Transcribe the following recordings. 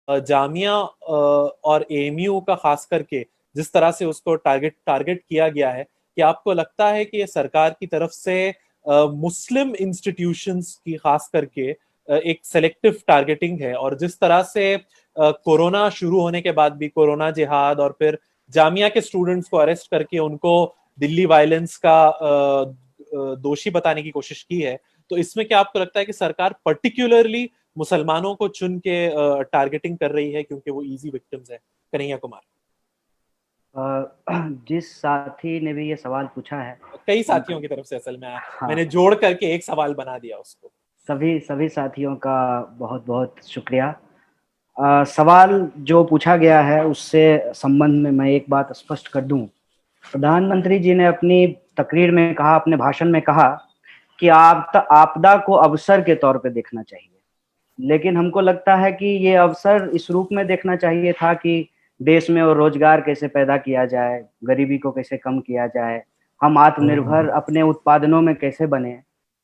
जामिया और एएमयू का खास करके जिस तरह से उसको टारगेट किया गया है, कि आपको लगता है कि ये सरकार की तरफ से मुस्लिम इंस्टीट्यूशंस की खास करके एक सेलेक्टिव टारगेटिंग है, और जिस तरह से कोरोना शुरू होने के बाद भी कोरोना जिहाद और फिर जामिया के स्टूडेंट्स को अरेस्ट करके उनको दिल्ली वायलेंस का दोषी बताने की कोशिश की है, तो इसमें क्या आपको लगता है कि सरकार पर्टिकुलरली मुसलमानों को चुन के टारगेटिंग कर रही है क्योंकि वो इजी विक्टिम्स है? कन्हैया कुमार। जिस साथी ने भी ये सवाल पूछा है, कई साथियों उनका, की तरफ से असल में हाँ, मैंने जोड़ करके एक सवाल बना दिया उसको। सभी सभी साथियों का बहुत बहुत शुक्रिया। सवाल जो पूछा गया है उससे संबंध में मैं एक बात स्पष्ट कर दूं। प्रधानमंत्री जी ने अपनी तकरीर में कहा, अपने भाषण में कहा कि आपदा को अवसर के तौर पे देखना चाहिए। लेकिन हमको लगता है कि ये अवसर इस रूप में देखना चाहिए था कि देश में और रोजगार कैसे पैदा किया जाए, गरीबी को कैसे कम किया जाए, हम आत्मनिर्भर अपने उत्पादनों में कैसे बने।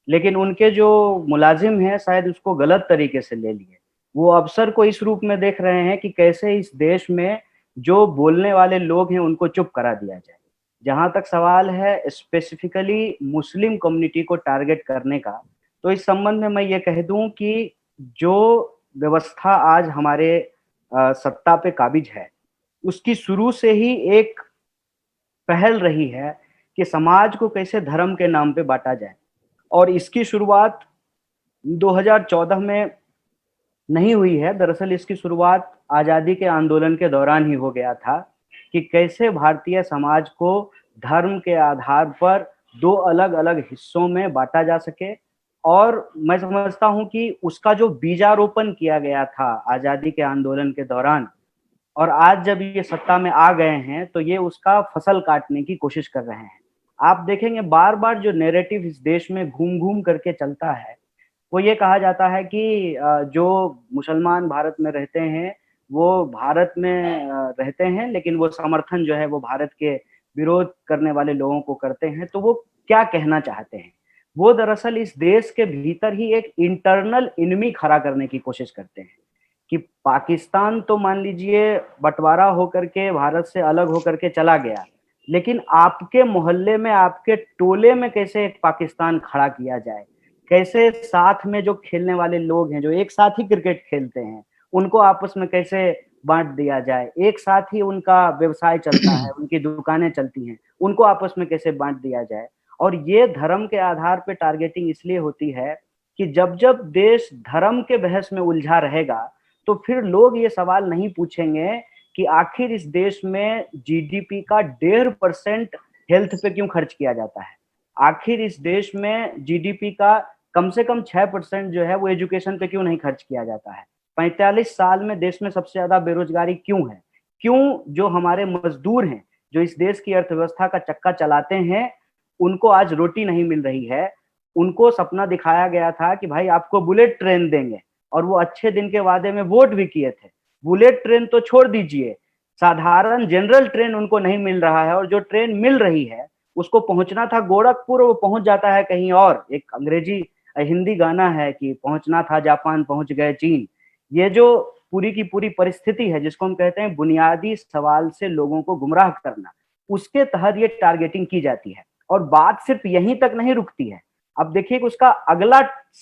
लेकिन उनके जो मुलाजिम हैं शायद उसको गलत तरीके से ले लिए। वो अवसर को इस रूप में देख रहे हैं कि कैसे इस देश में जो बोलने वाले लोग हैं उनको चुप करा दिया जाए। जहां तक सवाल है स्पेसिफिकली मुस्लिम कम्युनिटी को टारगेट करने का, तो इस संबंध में मैं ये कह दूं कि जो व्यवस्था आज हमारे सत्ता पे काबिज है, उसकी शुरू से ही एक पहल रही है कि समाज को कैसे धर्म के नाम पे बांटा जाए। और इसकी शुरुआत 2014 में नहीं हुई है। दरअसल इसकी शुरुआत आजादी के आंदोलन के दौरान ही हो गया था कि कैसे भारतीय समाज को धर्म के आधार पर दो अलग अलग हिस्सों में बांटा जा सके। और मैं समझता हूं कि उसका जो बीजारोपण किया गया था आजादी के आंदोलन के दौरान, और आज जब ये सत्ता में आ गए हैं तो ये उसका फसल काटने की कोशिश कर रहे हैं। आप देखेंगे बार बार जो नैरेटिव इस देश में घूम घूम करके चलता है, वो ये कहा जाता है कि जो मुसलमान भारत में रहते हैं वो भारत में रहते हैं, लेकिन वो समर्थन जो है वो भारत के विरोध करने वाले लोगों को करते हैं। तो वो क्या कहना चाहते हैं? वो दरअसल इस देश के भीतर ही एक इंटरनल इनमी खड़ा करने की कोशिश करते हैं कि पाकिस्तान तो मान लीजिए बंटवारा होकर के भारत से अलग होकर के चला गया, लेकिन आपके मोहल्ले में, आपके टोले में कैसे एक पाकिस्तान खड़ा किया जाए, कैसे साथ में जो खेलने वाले लोग हैं, जो एक साथ ही क्रिकेट खेलते हैं, उनको आपस में कैसे बांट दिया जाए, एक साथ ही उनका व्यवसाय चलता है, उनकी दुकानें चलती हैं, उनको आपस में कैसे बांट दिया जाए। और ये धर्म के आधार पे टारगेटिंग इसलिए होती है कि जब जब देश धर्म के बहस में उलझा रहेगा तो फिर लोग ये सवाल नहीं पूछेंगे कि आखिर इस देश में जीडीपी का 1.5% हेल्थ पे क्यों खर्च किया जाता है, आखिर इस देश में जीडीपी का कम से कम 6% जो है वो एजुकेशन पे क्यों नहीं खर्च किया जाता है, 45 साल में देश में सबसे ज्यादा बेरोजगारी क्यों है, क्यों जो हमारे मजदूर हैं जो इस देश की अर्थव्यवस्था का चक्का चलाते हैं उनको आज रोटी नहीं मिल रही है। उनको सपना दिखाया गया था कि भाई आपको बुलेट ट्रेन देंगे, और वो अच्छे दिन के वादे में वोट भी किए थे। बुलेट ट्रेन तो छोड़ दीजिए, साधारण जनरल ट्रेन उनको नहीं मिल रहा है, और जो ट्रेन मिल रही है उसको पहुंचना था गोरखपुर, वो पहुंच जाता है कहीं और। एक अंग्रेजी हिंदी गाना है कि पहुंचना था जापान पहुंच गए चीन। ये जो पूरी की पूरी परिस्थिति है जिसको हम कहते हैं बुनियादी सवाल से लोगों को गुमराह करना, उसके तहत ये टारगेटिंग की जाती है। और बात सिर्फ यहीं तक नहीं रुकती है। अब देखिए कि उसका अगला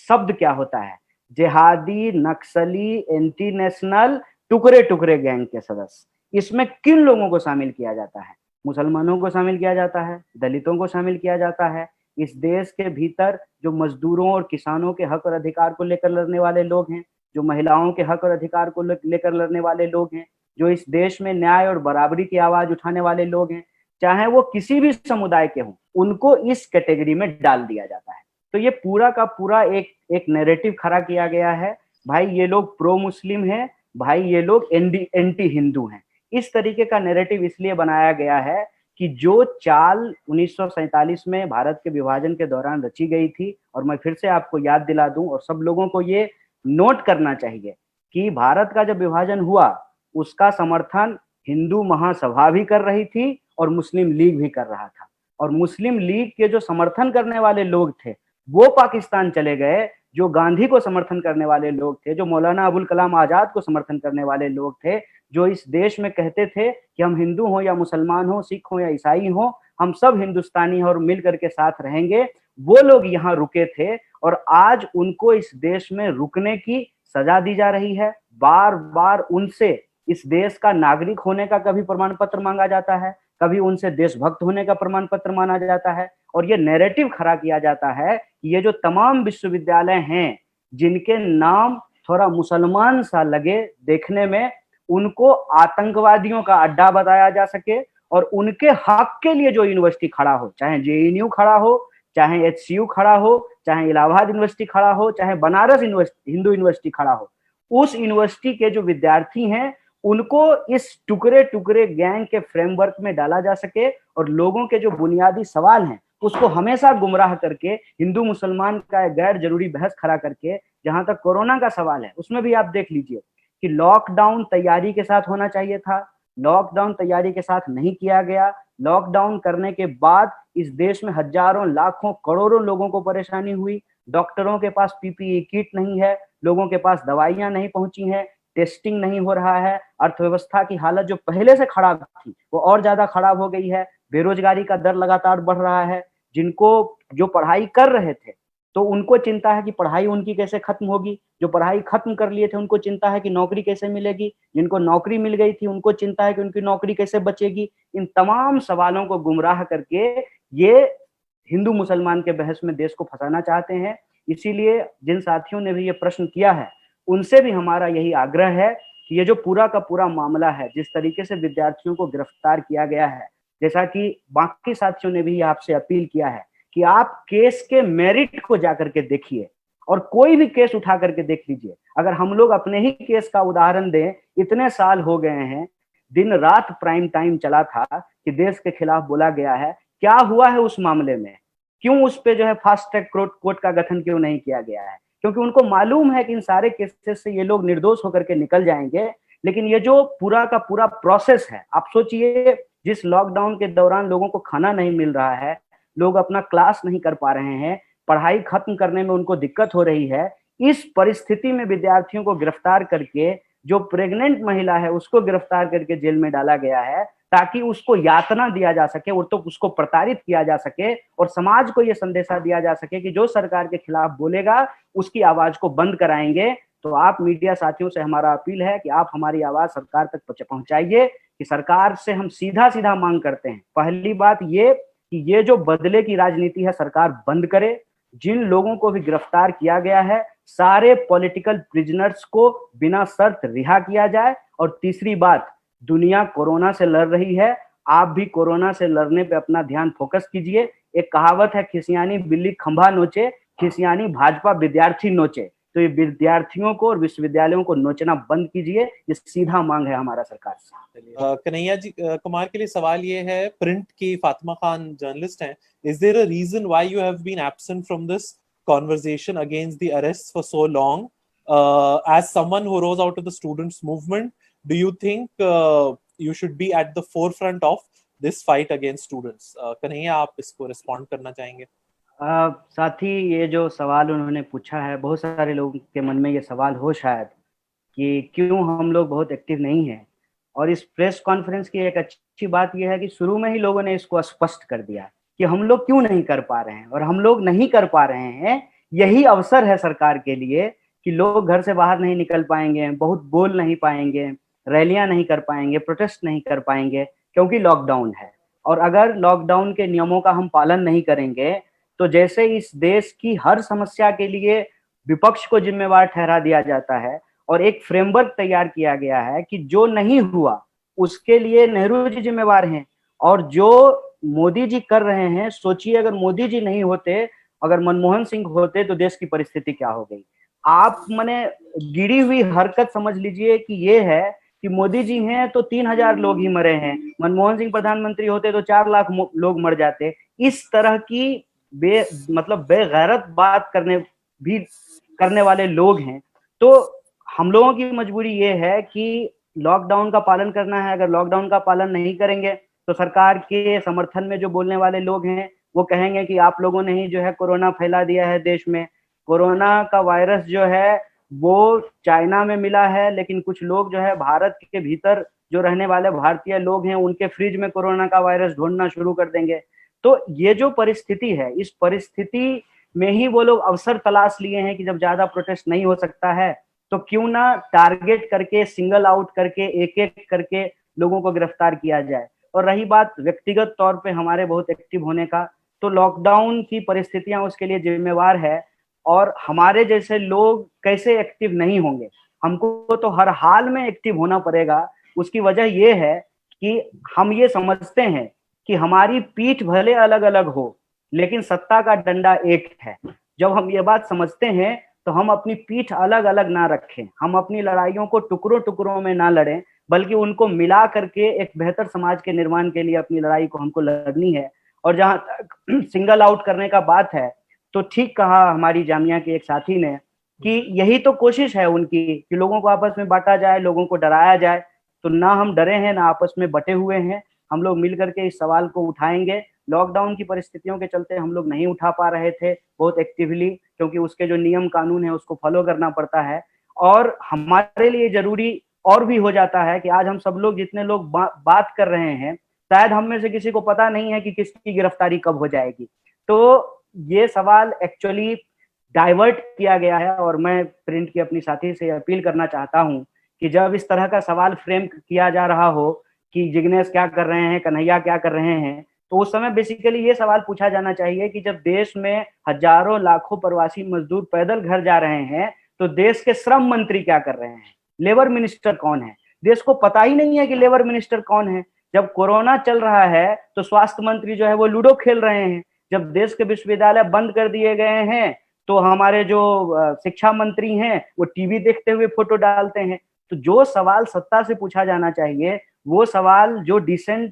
शब्द क्या होता है, जिहादी, नक्सली, एंटी नेशनल, टुकड़े टुकड़े गैंग के सदस्य। इसमें किन लोगों को शामिल किया जाता है? मुसलमानों को शामिल किया जाता है, दलितों को शामिल किया जाता है, इस देश के भीतर जो मजदूरों और किसानों के हक और अधिकार को लेकर लड़ने वाले लोग हैं, जो महिलाओं के हक और अधिकार को लेकर लड़ने वाले लोग हैं, जो इस देश में न्याय और बराबरी की आवाज उठाने वाले लोग हैं, चाहे वो किसी भी समुदाय के हों, उनको इस कैटेगरी में डाल दिया जाता है। तो ये पूरा का पूरा एक एक नैरेटिव खड़ा किया गया है, भाई ये लोग प्रो मुस्लिम हैं, भाई ये लोग एंटी हिंदू हैं। इस तरीके का नैरेटिव इसलिए बनाया गया है कि जो चाल 1947 में भारत के विभाजन के दौरान रची गई थी, और मैं फिर से आपको याद दिला दूं और सब लोगों को ये नोट करना चाहिए कि भारत का जब विभाजन हुआ उसका समर्थन हिंदू महासभा भी कर रही थी और मुस्लिम लीग भी कर रहा था। और मुस्लिम लीग के जो समर्थन करने वाले लोग थे वो पाकिस्तान चले गए, जो गांधी को समर्थन करने वाले लोग थे, जो मौलाना अबुल कलाम आजाद को समर्थन करने वाले लोग थे, जो इस देश में कहते थे कि हम हिंदू हो या मुसलमान हो, सिख हो या ईसाई हो, हम सब हिंदुस्तानी हैं और मिल करके साथ रहेंगे, वो लोग यहाँ रुके थे और आज उनको इस देश में रुकने की सजा दी जा रही है। बार बार उनसे इस देश का नागरिक होने का कभी प्रमाण पत्र मांगा जाता है, कभी उनसे देशभक्त होने का प्रमाण पत्र माना जाता है, और ये नैरेटिव खड़ा किया जाता है कि ये जो तमाम विश्वविद्यालय हैं जिनके नाम थोड़ा मुसलमान सा लगे देखने में, उनको आतंकवादियों का अड्डा बताया जा सके, और उनके हक के लिए जो यूनिवर्सिटी खड़ा हो, चाहे जेएनयू खड़ा हो, चाहे एचसीयू खड़ा हो, चाहे इलाहाबाद यूनिवर्सिटी खड़ा हो, चाहे बनारस यूनिवर्सिटी हिंदू यूनिवर्सिटी खड़ा हो, उस यूनिवर्सिटी के जो विद्यार्थी हैं उनको इस टुकड़े टुकड़े गैंग के फ्रेमवर्क में डाला जा सके, और लोगों के जो बुनियादी सवाल हैं उसको हमेशा गुमराह करके, हिंदू मुसलमान का गैर जरूरी बहस खड़ा करके, जहां तक कोरोना का सवाल है उसमें भी आप देख लीजिए कि लॉकडाउन तैयारी के साथ होना चाहिए था, लॉकडाउन तैयारी के साथ नहीं किया गया। लॉकडाउन करने के बाद इस देश में हजारों लाखों करोड़ों लोगों को परेशानी हुई, डॉक्टरों के पास पीपीई किट नहीं है, लोगों के पास दवाइयां नहीं पहुंची हैं, टेस्टिंग नहीं हो रहा है, अर्थव्यवस्था की हालत जो पहले से खराब थी वो और ज्यादा खराब हो गई है, बेरोजगारी का दर लगातार बढ़ रहा है। जिनको जो पढ़ाई कर रहे थे तो उनको चिंता है कि पढ़ाई उनकी कैसे खत्म होगी, जो पढ़ाई खत्म कर लिए थे उनको चिंता है कि नौकरी कैसे मिलेगी, जिनको नौकरी मिल गई थी उनको चिंता है कि उनकी नौकरी कैसे बचेगी। इन तमाम सवालों को गुमराह करके ये हिंदू मुसलमान के बहस में देश को फंसाना चाहते हैं। इसीलिए जिन साथियों ने भी ये प्रश्न किया है उनसे भी हमारा यही आग्रह है कि ये जो पूरा का पूरा मामला है, जिस तरीके से विद्यार्थियों को गिरफ्तार किया गया है, जैसा कि बाकी साथियों ने भी आपसे अपील किया है कि आप केस के मेरिट को जाकर के देखिए, और कोई भी केस उठा करके देख लीजिए। अगर हम लोग अपने ही केस का उदाहरण दें, इतने साल हो गए हैं, दिन रात प्राइम टाइम चला था कि देश के खिलाफ बोला गया है, क्या हुआ है उस मामले में, क्यों उस पे जो है फास्ट ट्रैक कोर्ट का गठन क्यों नहीं किया गया है? क्योंकि उनको मालूम है कि इन सारे केसेस से ये लोग निर्दोष होकर के निकल जाएंगे। लेकिन ये जो पूरा का पूरा प्रोसेस है, आप सोचिए, जिस लॉकडाउन के दौरान लोगों को खाना नहीं मिल रहा है, लोग अपना क्लास नहीं कर पा रहे हैं, पढ़ाई खत्म करने में उनको दिक्कत हो रही है, इस परिस्थिति में विद्यार्थियों को गिरफ्तार करके, जो प्रेग्नेंट महिला है उसको गिरफ्तार करके जेल में डाला गया है ताकि उसको यातना दिया जा सके और तो उसको प्रताड़ित किया जा सके, और समाज को यह संदेशा दिया जा सके कि जो सरकार के खिलाफ बोलेगा उसकी आवाज को बंद कराएंगे। तो आप मीडिया साथियों से हमारा अपील है कि आप हमारी आवाज सरकार तक पहुंचाइए कि सरकार से हम सीधा सीधा मांग करते हैं, पहली बात ये कि ये जो बदले की राजनीति है सरकार बंद करे, जिन लोगों को भी गिरफ्तार किया गया है सारे पॉलिटिकल प्रिजनर्स को बिना शर्त रिहा किया जाए, और तीसरी बात, दुनिया कोरोना से लड़ रही है, आप भी कोरोना से लड़ने पे अपना ध्यान फोकस कीजिए। एक कहावत है, खिसियानी बिल्ली खंभा नोचे, खिसियानी भाजपा विद्यार्थी नोचे। तो ये विद्यार्थियों को और विश्वविद्यालयों को नोचना बंद कीजिए, ये सीधा मांग है हमारा सरकार से। कन्हैया जी कुमार के लिए सवाल ये है, प्रिंट की फातिमा खान जर्नलिस्ट हैं, is there a reason why you have been absent from this conversation against the arrests for so long? As someone who rose out of the students movement, do you think you should be at the forefront of this fight against students? Kanhaiya, आप इसको respond करना चाहेंगे? साथी, ये जो सवाल उन्होंने पूछा है, बहुत सारे लोगों के मन में ये सवाल हो शायद कि क्यों हम लोग बहुत एक्टिव नहीं हैं, और इस प्रेस कॉन्फ्रेंस की एक अच्छी बात यह है कि शुरू में ही लोगों ने इसको स्पष्ट कर दिया कि हम लोग क्यों नहीं कर पा रहे हैं, और हम लोग नहीं कर पा रहे हैं यही अवसर है सरकार के लिए कि लोग घर से बाहर नहीं निकल पाएंगे, बहुत बोल नहीं पाएंगे, रैलियां नहीं कर पाएंगे, प्रोटेस्ट नहीं कर पाएंगे, क्योंकि लॉकडाउन है। और अगर लॉकडाउन के नियमों का हम पालन नहीं करेंगे तो जैसे इस देश की हर समस्या के लिए विपक्ष को जिम्मेवार ठहरा दिया जाता है और एक फ्रेमवर्क तैयार किया गया है कि जो नहीं हुआ उसके लिए नेहरू जी जिम्मेवार हैं, और जो मोदी जी कर रहे हैं, सोचिए अगर मोदी जी नहीं होते, अगर मनमोहन सिंह होते तो देश की परिस्थिति क्या हो गई। आप मने गिरी हुई हरकत समझ लीजिए कि ये है कि मोदी जी हैं तो 3000 लोग ही मरे हैं, मनमोहन सिंह प्रधानमंत्री होते तो 4 लाख लोग मर जाते। इस तरह की बेगैरत बात करने वाले लोग हैं। तो हम लोगों की मजबूरी ये है कि लॉकडाउन का पालन करना है। अगर लॉकडाउन का पालन नहीं करेंगे तो सरकार के समर्थन में जो बोलने वाले लोग हैं वो कहेंगे कि आप लोगों ने ही जो है कोरोना फैला दिया है देश में, कोरोना का वायरस जो है वो चाइना में मिला है, लेकिन कुछ लोग जो है भारत के भीतर जो रहने वाले भारतीय लोग हैं उनके फ्रिज में कोरोना का वायरस ढूंढना शुरू कर देंगे। तो ये जो परिस्थिति है, इस परिस्थिति में ही वो लोग अवसर तलाश लिए हैं कि जब ज्यादा प्रोटेस्ट नहीं हो सकता है तो क्यों ना टारगेट करके, सिंगल आउट करके, एक एक करके लोगों को गिरफ्तार किया जाए। और रही बात व्यक्तिगत तौर पे हमारे बहुत एक्टिव होने का, तो लॉकडाउन की परिस्थितियां उसके लिए जिम्मेवार है, और हमारे जैसे लोग कैसे एक्टिव नहीं होंगे, हमको तो हर हाल में एक्टिव होना पड़ेगा। उसकी वजह ये है कि हम ये समझते हैं कि हमारी पीठ भले अलग अलग हो लेकिन सत्ता का डंडा एक है। जब हम ये बात समझते हैं तो हम अपनी पीठ अलग अलग ना रखें, हम अपनी लड़ाइयों को टुकड़ों टुकड़ों में ना लड़ें, बल्कि उनको मिला करके एक बेहतर समाज के निर्माण के लिए अपनी लड़ाई को हमको लड़नी है। और जहां तक सिंगल आउट करने का बात है, तो ठीक कहा हमारी जामिया के एक साथी ने कि यही तो कोशिश है उनकी कि लोगों को आपस में बांटा जाए, लोगों को डराया जाए। तो ना हम डरे हैं ना आपस में बटे हुए हैं, हम लोग मिल करके इस सवाल को उठाएंगे। लॉकडाउन की परिस्थितियों के चलते हम लोग नहीं उठा पा रहे थे बहुत एक्टिवली, क्योंकि उसके जो नियम कानून है उसको फॉलो करना पड़ता है। और हमारे लिए जरूरी और भी हो जाता है कि आज हम सब लोग जितने लोग बात कर रहे हैं, शायद हम में से किसी को पता नहीं है कि किसकी गिरफ्तारी कब हो जाएगी। तो ये सवाल एक्चुअली डाइवर्ट किया गया है, और मैं प्रिंट की अपनी साथी से अपील करना चाहता हूं कि जब इस तरह का सवाल फ्रेम किया जा रहा हो कि जिग्नेश क्या कर रहे हैं, कन्हैया क्या कर रहे हैं, तो उस समय बेसिकली ये सवाल पूछा जाना चाहिए कि जब देश में हजारों लाखों प्रवासी मजदूर पैदल घर जा रहे हैं तो देश के श्रम मंत्री क्या कर रहे हैं, लेबर मिनिस्टर कौन है? देश को पता ही नहीं है कि लेबर मिनिस्टर कौन है। जब कोरोना चल रहा है तो स्वास्थ्य मंत्री जो है वो लूडो खेल रहे हैं। जब देश के विश्वविद्यालय बंद कर दिए गए हैं तो हमारे जो शिक्षा मंत्री हैं वो टीवी देखते हुए फोटो डालते हैं। तो जो सवाल सत्ता से पूछा जाना चाहिए, वो सवाल जो डिसेंडर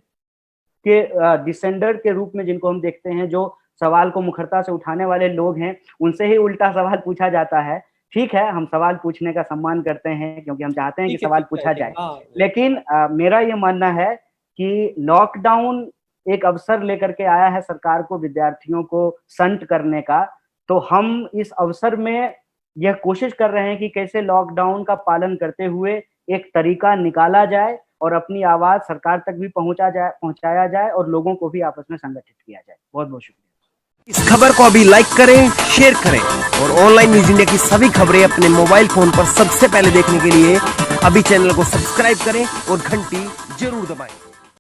के रूप में जिनको हम देखते हैं, जो सवाल को मुखरता से उठाने वाले लोग हैं, उनसे ही उल्टा सवाल पूछा जाता है। ठीक है, हम सवाल पूछने का सम्मान करते हैं क्योंकि हम चाहते हैं कि सवाल पूछा जाए, लेकिन मेरा ये मानना है कि लॉकडाउन एक अवसर लेकर के आया है सरकार को विद्यार्थियों को संट करने का। तो हम इस अवसर में यह कोशिश कर रहे हैं कि कैसे लॉकडाउन का पालन करते हुए एक तरीका निकाला जाए और अपनी आवाज सरकार तक भी पहुंचाया जाए और लोगों को भी आपस में संगठित किया जाए। बहुत बहुत शुक्रिया। इस खबर को अभी लाइक करें, शेयर करें और ऑनलाइन न्यूज इंडिया की सभी खबरें अपने मोबाइल फोन पर सबसे पहले देखने के लिए अभी चैनल को सब्सक्राइब करें और घंटी जरूर दबाएं।